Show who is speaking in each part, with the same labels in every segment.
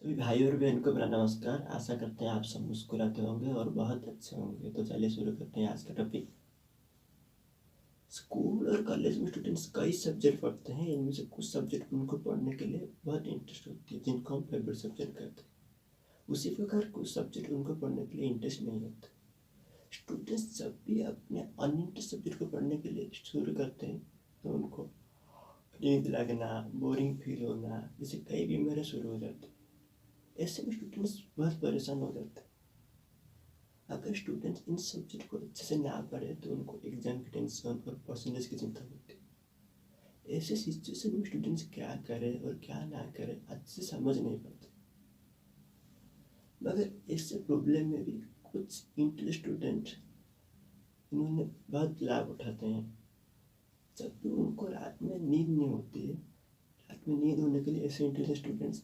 Speaker 1: सभी भाई और बहन को मेरा नमस्कार। आशा करते हैं आप सब मुस्कुराते होंगे और बहुत अच्छे होंगे। तो चलिए शुरू करते हैं आज का टॉपिक। स्कूल और कॉलेज में स्टूडेंट्स कई सब्जेक्ट पढ़ते हैं। इनमें से कुछ सब्जेक्ट उनको पढ़ने के लिए बहुत इंटरेस्ट होती है, जिनको हम फेवरेट सब्जेक्ट कहते हैं। उसी प्रकार कुछ सब्जेक्ट उनको पढ़ने के लिए इंटरेस्ट नहीं होता। स्टूडेंट्स जब भी अपने अनइंटरेस्ट सब्जेक्ट को पढ़ने के लिए शुरू करते हैं तो उनको नींद लगना, बोरिंग फील होना, जैसे कई बीमारियाँ शुरू हो जाती हैं। ऐसे में स्टूडेंट्स बहुत परेशान हो जाते हैं। अगर स्टूडेंट्स इन सब्जेक्ट को अच्छे से ना पढ़े तो उनको एग्जाम की टेंशन और परसेंटेज की चिंता होती है। ऐसे सिचुएशन में स्टूडेंट्स क्या करें और क्या ना करें अच्छे से समझ नहीं पाते। मगर इससे प्रॉब्लम में भी कुछ इंटेलिजेंट स्टूडेंट इन्होंने बहुत लाभ उठाते हैं। जब भी उनको रात में नींद नहीं होती है, रात में नींद होने के लिए ऐसे इंटेलिजेंट स्टूडेंट्स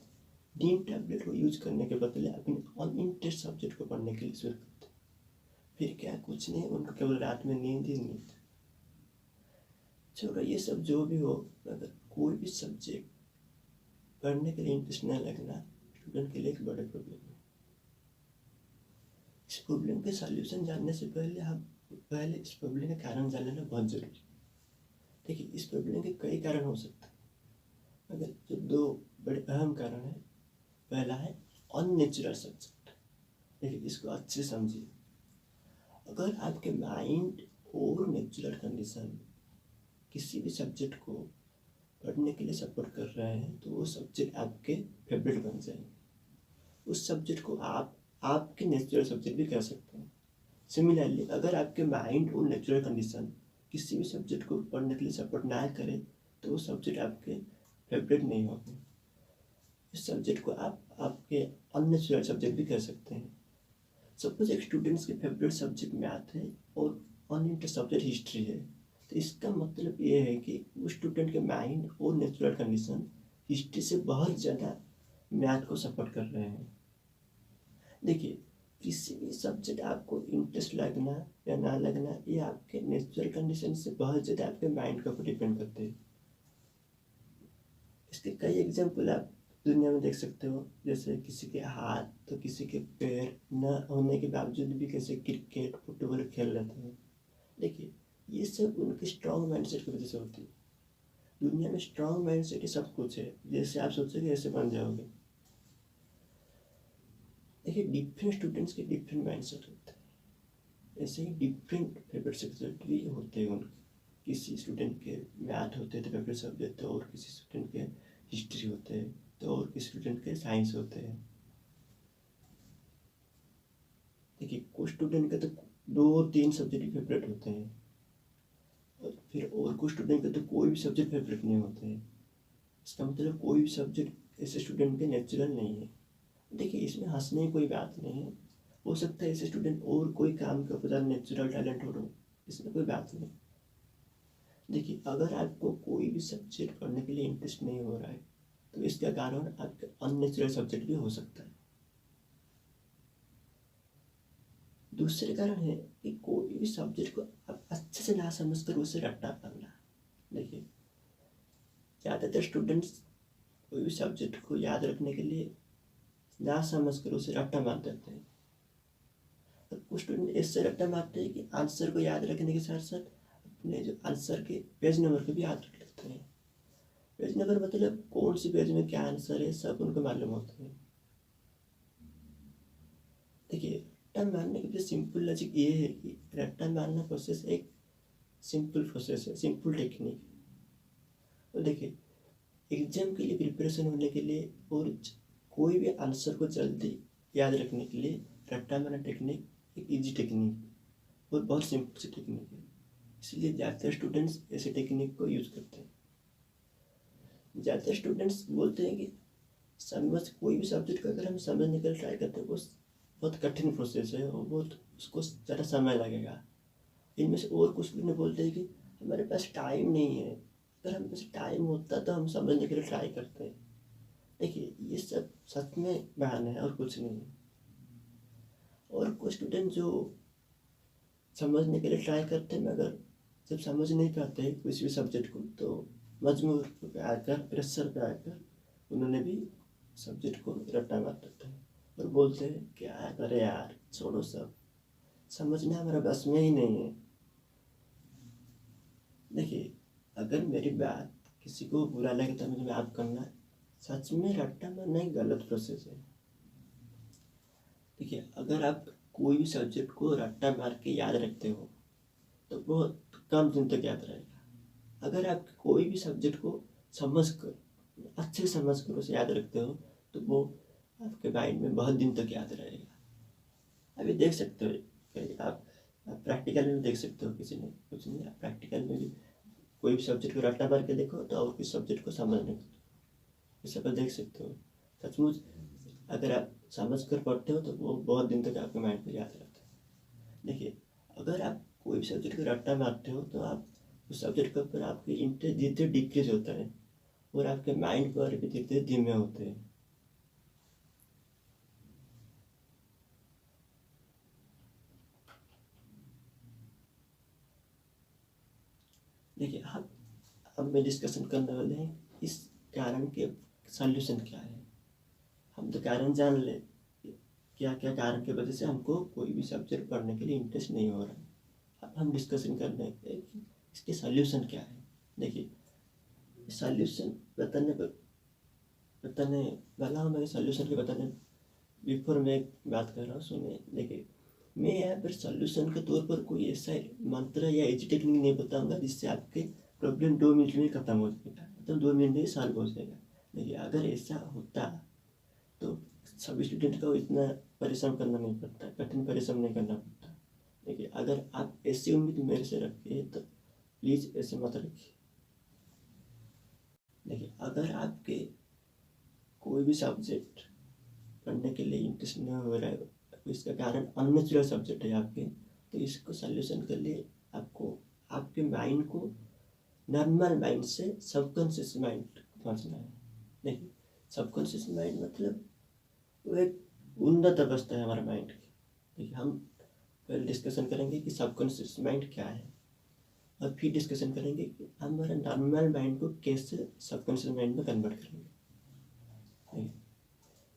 Speaker 1: नींद टैबलेट को यूज करने के बदले अपने अनइंटरेस्ट सब्जेक्ट को पढ़ने के लिए शुरू करते हैं। फिर क्या, कुछ नहीं, उनको केवल रात में नींद ही नींद। चलो ये सब जो भी हो, अगर कोई भी सब्जेक्ट पढ़ने के लिए इंटरेस्ट न लगना स्टूडेंट के लिए एक बड़े प्रॉब्लम है। इस प्रॉब्लम के सॉल्यूशन जानने से पहले इस प्रॉब्लम का कारण जान लेना बहुत जरूरी है। देखिए, इस प्रॉब्लम के कई कारण हो सकते हैं, मगर जो दो बड़े अहम कारण हैं, पहला है अननेचुरल सब्जेक्ट। देखिए, इसको अच्छे से समझिए। अगर आपके माइंड और नेचुरल कंडीशन किसी भी सब्जेक्ट को पढ़ने के लिए सपोर्ट कर रहे हैं तो वो सब्जेक्ट आपके फेवरेट बन जाएंगे। उस सब्जेक्ट को आप आपके नेचुरल सब्जेक्ट भी कह सकते हैं। सिमिलरली, अगर आपके माइंड और नेचुरल कंडीशन किसी भी सब्जेक्ट को पढ़ने के लिए सपोर्ट ना करे तो वो सब्जेक्ट आपके फेवरेट नहीं होंगे। इस सब्जेक्ट को आप आपके अननेचुरल सब्जेक्ट भी कह सकते हैं। सपोज एक स्टूडेंट्स के फेवरेट सब्जेक्ट मैथ है और अनइंटरेस्ट सब्जेक्ट हिस्ट्री है, तो इसका मतलब ये है कि उस स्टूडेंट के माइंड और नेचुरल कंडीशन हिस्ट्री से बहुत ज़्यादा मैथ को सपोर्ट कर रहे हैं। देखिए, किसी भी सब्जेक्ट आपको इंटरेस्ट लगना या ना लगना ये आपके नेचुरल कंडीशन से बहुत ज़्यादा आपके माइंड के ऊपर डिपेंड करते हैं। इसके कई एग्जाम्पल आप दुनिया में देख सकते हो, जैसे किसी के हाथ तो किसी के पैर न होने के बावजूद भी कैसे क्रिकेट फुटबॉल खेल लेते हैं। देखिए, ये सब उनके स्ट्रॉन्ग माइंडसेट की वजह से होती है। दुनिया में स्ट्रॉन्ग माइंडसेट ही सब कुछ है। जैसे आप सोचोगे ऐसे बन जाओगे। देखिए, डिफरेंट स्टूडेंट्स के डिफरेंट माइंडसेट होते हैं। ऐसे ही डिफरेंट फेवरेट सब्जेक्ट भी होते हैं उनके। किसी स्टूडेंट के मैथ होते हैं तो फेवरेट सब्जेक्ट, और किसी स्टूडेंट के हिस्ट्री होते हैं, तो और किसी स्टूडेंट के साइंस होते हैं। देखिए, कुछ स्टूडेंट के तो दो और तीन सब्जेक्ट फेवरेट होते हैं, और फिर और कुछ स्टूडेंट के तो कोई भी सब्जेक्ट फेवरेट नहीं होते हैं। इसका मतलब कोई भी सब्जेक्ट ऐसे स्टूडेंट के नेचुरल नहीं है। देखिए, इसमें हंसने की कोई बात नहीं है। हो सकता है ऐसे स्टूडेंट और कोई काम का पता नेचुरल टैलेंट हो, इसमें कोई बात नहीं। देखिए, अगर आपको कोई भी सब्जेक्ट पढ़ने के लिए इंटरेस्ट नहीं हो रहा है तो इसका कारण आपके अननेचुरल सब्जेक्ट भी हो सकता है। दूसरे कारण है कि कोई भी सब्जेक्ट को आप अच्छे से ना समझ कर उसे रट्टा मारना। देखिए, ज़्यादातर स्टूडेंट्स कोई भी सब्जेक्ट को याद रखने के लिए ना समझ कर उसे रट्टा मार देते हैं। और कुछ स्टूडेंट ऐसे रट्टा मारते हैं कि आंसर को याद रखने के साथ साथ अपने जो आंसर के पेज नंबर को भी याद रख लेते हैं। पेज नंबर मतलब कौन सी पेज में क्या आंसर है सब उनको मालूम होता है। देखिए, रट्टा मारने की सिंपल लॉजिक ये है कि रट्टा मारना प्रोसेस एक सिंपल प्रोसेस है, सिंपल टेक्निक। तो देखिए, एग्जाम के लिए प्रिपरेशन होने के लिए और कोई भी आंसर को जल्दी याद रखने के लिए रट्टा मारना टेक्निक एक इजी टेक्निक और बहुत सिंपल सी टेक्निक है। इसलिए ज़्यादातर स्टूडेंट्स ऐसे टेक्निक को यूज़ करते हैं। ज़्यादातर स्टूडेंट्स बोलते हैं कि समझ कोई भी सब्जेक्ट को अगर हम समझने के लिए ट्राई करते हैं वो बहुत कठिन प्रोसेस है और बहुत उसको ज़्यादा समय लगेगा। इनमें से और कुछ लोग बोलते हैं कि हमारे पास टाइम नहीं है, अगर हमारे पास टाइम होता तो हम समझने के लिए ट्राई करते हैं। देखिए, ये सब सच में बहाने हैं और कुछ नहीं है। और कुछ स्टूडेंट जो समझने के लिए ट्राई करते हैं मगर जब समझ नहीं पाते किसी भी सब्जेक्ट को तो मजबूर पे आकर, प्रेशर पे आकर उन्होंने भी सब्जेक्ट को रट्टा मार देते हैं और बोलते हैं क्या अरे यार छोड़ो, सब समझना हमारा बस में ही नहीं है। देखिए, अगर मेरी बात किसी को बुरा लगे तो मुझे माफ करना, सच में रट्टा मारना एक गलत प्रोसेस है। देखिए, अगर आप कोई भी सब्जेक्ट को रट्टा मार के याद रखते हो तो बहुत कम दिन तक याद रहेगा। अगर आप कोई भी सब्जेक्ट को समझ कर अच्छे से समझ कर उसे याद रखते हो तो वो आपके माइंड में बहुत दिन तक याद रहेगा। अभी देख सकते हो कहीं आप प्रैक्टिकल में भी देख सकते हो, किसी ने कुछ नहीं, आप प्रैक्टिकल में भी कोई भी सब्जेक्ट को रट्टा मार के देखो तो और किस सब्जेक्ट को समझने को इस सब देख सकते हो। सचमुच अगर आप समझ कर पढ़ते हो तो वो बहुत दिन तक आपके माइंड में याद रहता है। देखिए, अगर आप कोई भी सब्जेक्ट को रट्टा मारते हो तो आप उस सब्जेक्ट के ऊपर आपके इंटरेस्ट धीरे धीरे डिक्रीज होता है और आपके माइंड पावर भी धीरे धीरे धीमे होते हैं। देखिए, अब मैं डिस्कशन करने वाले हैं इस कारण के सॉल्यूशन क्या है। हम तो कारण जान ले क्या क्या कारण की वजह से हमको कोई भी सब्जेक्ट पढ़ने के लिए इंटरेस्ट नहीं हो रहा है। अब हम डिस्कशन कर रहे हैं कि इसके सॉल्यूशन क्या है। देखिए, सॉल्यूशन बताने वाला हूँ, मेरे सॉल्यूशन के बताने बिफोर मैं एक बात कर रहा हूँ, सुनिए। देखिए, मैं यहाँ पर सॉल्यूशन के तौर पर कोई ऐसा मंत्र या ऐसी टेक्निक नहीं बताऊंगा जिससे आपके प्रॉब्लम 2 मिनट में खत्म हो जाएगा, मतलब 2 मिनट में सॉल्व हो जाएगा। देखिए, अगर ऐसा होता तो सभी स्टूडेंट को इतना परिश्रम करना नहीं पड़ता, कठिन परिश्रम नहीं करना पड़ता। देखिए, अगर आप ऐसी उम्मीद मेरे से रखिए तो प्लीज़ ऐसे मत रखिए। देखिए, अगर आपके कोई भी सब्जेक्ट पढ़ने के लिए इंटरेस्ट नहीं हो रहा है, इसका कारण अननेचुरल सब्जेक्ट है आपके, तो इसको सल्यूशन के लिए आपको आपके माइंड को नॉर्मल माइंड से सबकॉन्शियस माइंड पहुँचना है। देखिए, सबकॉन्शियस माइंड मतलब वो एक उन्नत अवस्था है हमारे माइंड की। देखिए, हम पहले डिस्कशन करेंगे कि सबकॉन्शियस माइंड क्या है और फिर डिस्कशन करेंगे कि हमारे नॉर्मल माइंड को कैसे सबकॉन्शियस माइंड में कन्वर्ट करेंगे।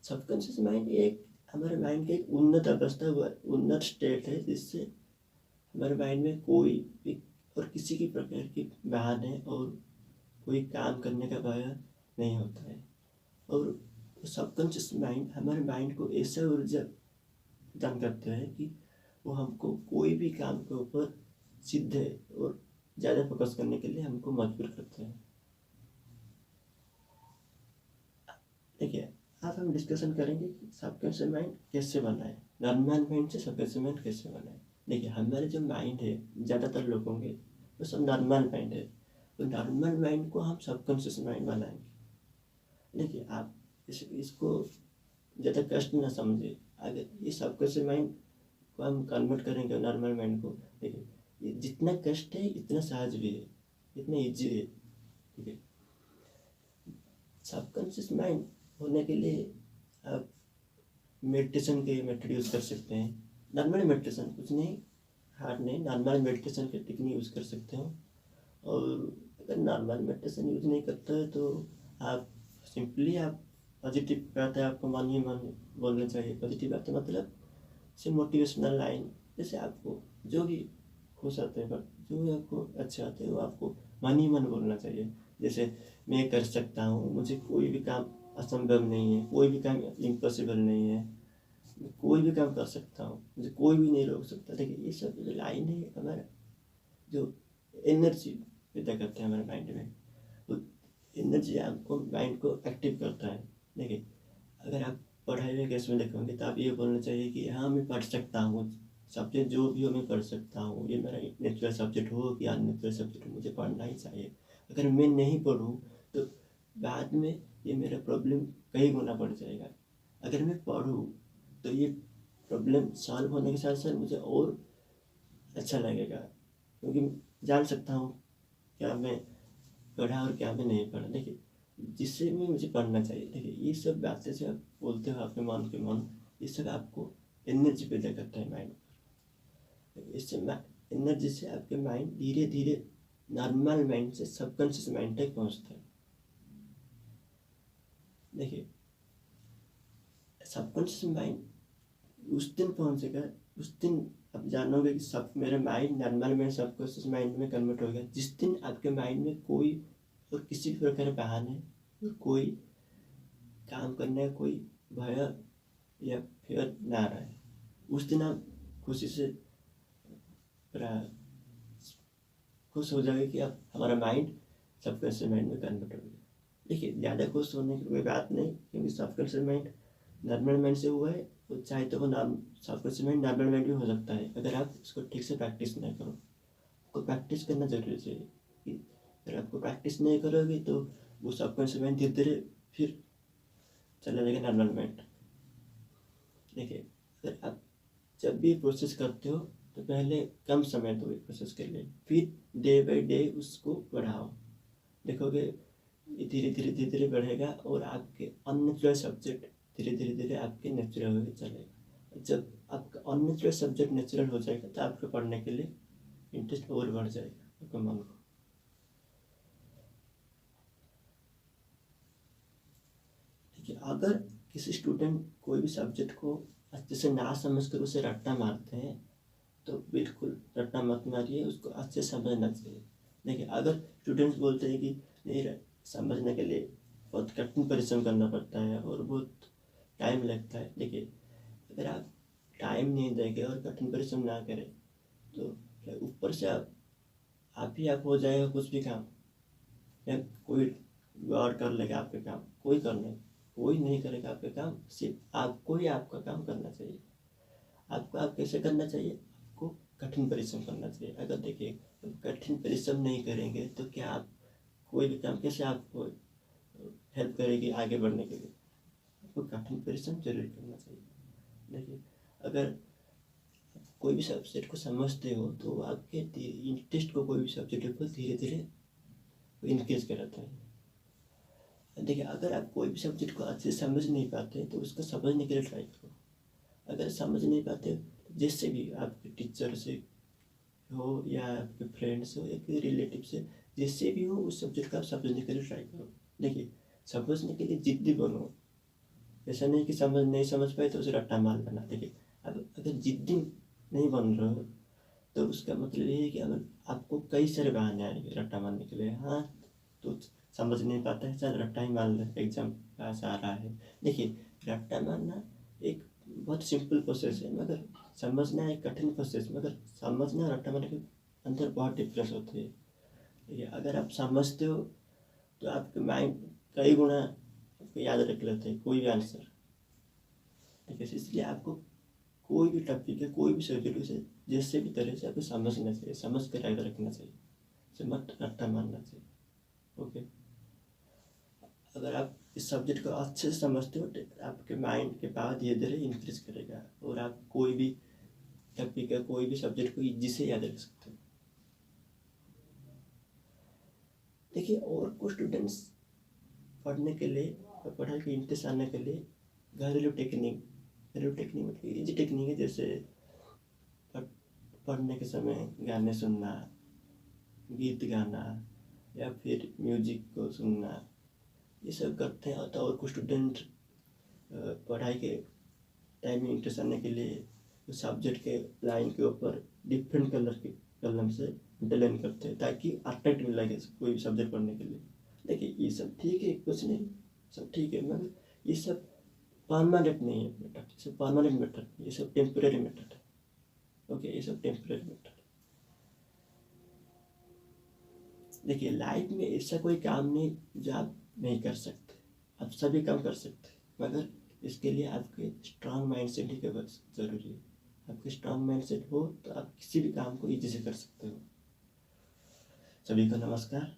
Speaker 1: सबकॉन्शियस माइंड एक हमारे माइंड का एक उन्नत अवस्था हुआ, उन्नत स्टेट है जिससे हमारे माइंड में कोई भी और किसी की प्रकार की बहाने और कोई काम करने का भय नहीं होता है। और सबकॉन्शियस माइंड हमारे माइंड को ऐसा ऊर्जा प्रदान करता है कि वो हमको कोई भी काम के ऊपर सीधे और ज़्यादा फोकस करने के लिए हमको मजबूर करते हैं। देखिए, आज हम डिस्कशन करेंगे कि सबकॉन्शियस माइंड कैसे बना है, नॉर्मल माइंड से सबकॉन्शियस माइंड कैसे बना है। देखिए, हमारे जो माइंड है ज़्यादातर लोगों के वो सब नॉर्मल माइंड है, तो नॉर्मल माइंड को हम सबकॉन्शियस माइंड बनाएंगे। देखिए, आप इसको ज़्यादा कष्ट ना समझे। अगर ये सबकॉन्शियस माइंड को हम कन्वर्ट करेंगे नॉर्मल माइंड को, देखिए ये जितना कष्ट है इतना सहज भी है, इतना ईजी है। ठीक है, सबकॉन्शियस माइंड होने के लिए आप मेडिटेशन के मेथड यूज़ कर सकते हैं। नॉर्मल मेडिटेशन, कुछ नहीं हार्ड नहीं, नॉर्मल मेडिटेशन के टेक्निक यूज़ कर सकते हो। और अगर नॉर्मल मेडिटेशन यूज़ नहीं करते हो तो आप सिंपली आप पॉजिटिव बातें आपको मन ही मन बोलना चाहिए। पॉजिटिव बातें मतलब से मोटिवेशनल लाइन, जैसे आपको जो भी खुश आते हैं, जो भी आपको अच्छे आते हैं वो आपको मन ही मन बोलना चाहिए। जैसे मैं कर सकता हूँ, मुझे कोई भी काम असंभव नहीं है, कोई भी काम इम्पॉसिबल नहीं है, मैं कोई भी काम कर सकता हूँ, मुझे कोई भी नहीं रोक सकता। देखिए, ये सब जो लाइन है हमारा जो एनर्जी पैदा करते हैं हमारे माइंड में, वो एनर्जी आपको माइंड को एक्टिव करता है। देखिए, अगर आप पढ़ाई में केस में देखोगे तो आप ये बोलना चाहिए कि हाँ मैं पढ़ सकता हूँ, सब्जेक्ट जो भी हो मैं पढ़ सकता हूँ, ये मेरा नेचुरल सब्जेक्ट हो कि अननेचुरल सब्जेक्ट हो, मुझे पढ़ना ही चाहिए। अगर मैं नहीं पढ़ूँ तो बाद में ये मेरा प्रॉब्लम कई गुना बढ़ जाएगा। अगर मैं पढ़ूँ तो ये प्रॉब्लम सॉल्व होने के साथ साथ मुझे और अच्छा लगेगा, क्योंकि जान सकता हूँ क्या मैं पढ़ा और क्या मैं नहीं पढ़ा। देखिए, जिससे भी मुझे पढ़ना चाहिए। देखिए, ये सब बातें से आप बोलते हो अपने मन के मन, ये सब आपको एनर्जी पैदा करता है माइंड पर। इससे एनर्जी से आपके माइंड धीरे धीरे नॉर्मल माइंड से सबकॉन्शियस माइंड तक पहुँचता है। देखिए, सबकॉन्शियस माइंड उस दिन पहुंचेगा, उस दिन आप जानोगे कि सब मेरा माइंड नॉर्मल में सबकॉन्शियस माइंड में कन्वर्ट हो गया जिस दिन आपके माइंड में कोई और किसी भी प्रकार के बहाने और कोई काम करने का कोई भय या फिर ना रहे। उस दिन आप खुशी से खुश हो जाओगे कि अब हमारा माइंड सबकॉन्शियस माइंड में कन्वर्ट हो गया। देखिए, ज़्यादा खुश होने की कोई बात नहीं, क्योंकि सबकॉन्शियस माइंड नॉर्मल माइंड से हुआ है, तो चाहे तो वो सबकॉन्शियस माइंड नॉर्मल माइंड भी हो सकता है अगर आप इसको ठीक से प्रैक्टिस नहीं करो। आपको प्रैक्टिस करना जरूरी है कि अगर आपको प्रैक्टिस नहीं करोगे तो वो सबकॉन्शियस माइंड धीरे धीरे फिर चला जाएगा नॉर्मल माइंड। देखिए, अगर आप जब भी प्रोसेस करते हो तो पहले कम समय दो प्रोसेस के लिए, फिर डे बाई डे उसको बढ़ाओ। देखोगे धीरे धीरे धीरे धीरे बढ़ेगा और आपके अननेचुरल सब्जेक्ट धीरे धीरे धीरे आपके नेचुरल होकर चलेगा। जब आपका अननेचुरल सब्जेक्ट नेचुरल हो जाएगा तो आपको पढ़ने के लिए इंटरेस्ट और बढ़ जाएगा आपके मन को। देखिए, अगर किसी स्टूडेंट कोई भी सब्जेक्ट को अच्छे से ना समझ कर उसे रट्टा मारते हैं तो बिल्कुल रट्टा मत मारिए, उसको अच्छे समझना चाहिए। देखिए, अगर स्टूडेंट्स बोलते हैं कि नहीं, समझने के लिए बहुत कठिन परिश्रम करना पड़ता है और बहुत टाइम लगता है। देखिए, अगर आप टाइम नहीं देंगे और कठिन परिश्रम ना करें तो ऊपर से आप ही आप हो जाएगा कुछ भी काम, या कोई और कर लेगा आपके काम, कोई नहीं करेगा आपके काम, सिर्फ आपको ही आपका काम करना चाहिए। आपको आप कैसे करना चाहिए? आपको कठिन परिश्रम करना चाहिए। अगर देखिए, कठिन परिश्रम नहीं करेंगे तो क्या आप कोई भी काम कैसे आपको हेल्प करेगी आगे बढ़ने के लिए? आपको कठिन परिश्रम जरूर करना चाहिए। देखिए, अगर कोई भी सब्जेक्ट को समझते हो तो आपके इंटरेस्ट को कोई भी सब्जेक्ट को धीरे धीरे इंक्रीज कराता है। देखिए, अगर आप कोई भी सब्जेक्ट को अच्छे से समझ नहीं पाते तो उसको समझने के लिए ट्राई करो। अगर समझ नहीं पाते तो जिससे भी आपके टीचर से हो या आपके फ्रेंड्स हो या फिर रिलेटिव से, जिससे भी हो उस सब्जेक्ट को आप समझने के लिए ट्राई करो। देखिए, समझने के लिए जिद्दी बनो। ऐसा नहीं कि नहीं समझ पाए तो उसे रट्टा मार देना। देखिए, अब अगर जिद्दी नहीं बन रहे हो तो उसका मतलब ये है कि अगर आपको कई सारे बहाने आएंगे रट्टा मारने के लिए। हाँ, तो समझ नहीं पाता है, चल रट्टा ही मार ले, एग्जाम पास आ रहा है। देखिए, रट्टा मारना एक बहुत सिंपल प्रोसेस है, मगर समझना एक कठिन प्रोसेस। मगर समझना और रट्टा मारने के अंदर बहुत डिफरेंस होती है। देखिए, अगर आप समझते हो तो आपके माइंड कई गुना आपको याद रख लेते हैं कोई भी आंसर। ठीक है, इसलिए आपको कोई भी टॉपिक है, कोई भी सब्जेक्ट उसे जैसे भी तरह से आपको समझना चाहिए, समझ कर याद रखना चाहिए, उसे मत रट्टा मारना चाहिए। ओके, अगर आप इस सब्जेक्ट को अच्छे से समझते हो तो आपके माइंड के पावर धीरे धीरे इंक्रीज करेगा और आप कोई भी टॉपिक है, कोई भी सब्जेक्ट को इजी से याद रख सकते हो। देखिए, और कुछ स्टूडेंट्स पढ़ने के लिए, पढ़ाई के इंटरेस्ट आने के लिए घरेलू टेक्निक मतलब इजी टेक्निक है, जैसे पढ़ने के समय गाने सुनना, गीत गाना या फिर म्यूजिक को सुनना, ये सब करते हैं। और कुछ स्टूडेंट पढ़ाई के टाइम में इंटरेस्ट आने के लिए सब्जेक्ट के लाइन के ऊपर डिफरेंट कलर के कलम से अंडरलाइन करते हैं ताकि अट्रैक्टिव लगे कोई भी सब्जेक्ट पढ़ने के लिए। देखिए, ये सब ठीक है, कुछ नहीं, सब ठीक है, मगर ये सब परमानेंट नहीं है बेटा, ये सब परमानेंट मैटर, ये सब टेम्परेरी मैटर है। ओके, ये सब टेम्परेरी मैटर है। देखिए, लाइफ में ऐसा कोई काम नहीं जो आप नहीं कर सकते, आप सभी काम कर सकते हैं, मगर इसके लिए आपके स्ट्रांग माइंडसेट ही बस जरूरी है। आपके स्ट्रांग माइंडसेट हो तो आप किसी भी काम को इजी से कर सकते हो। सभी को नमस्कार।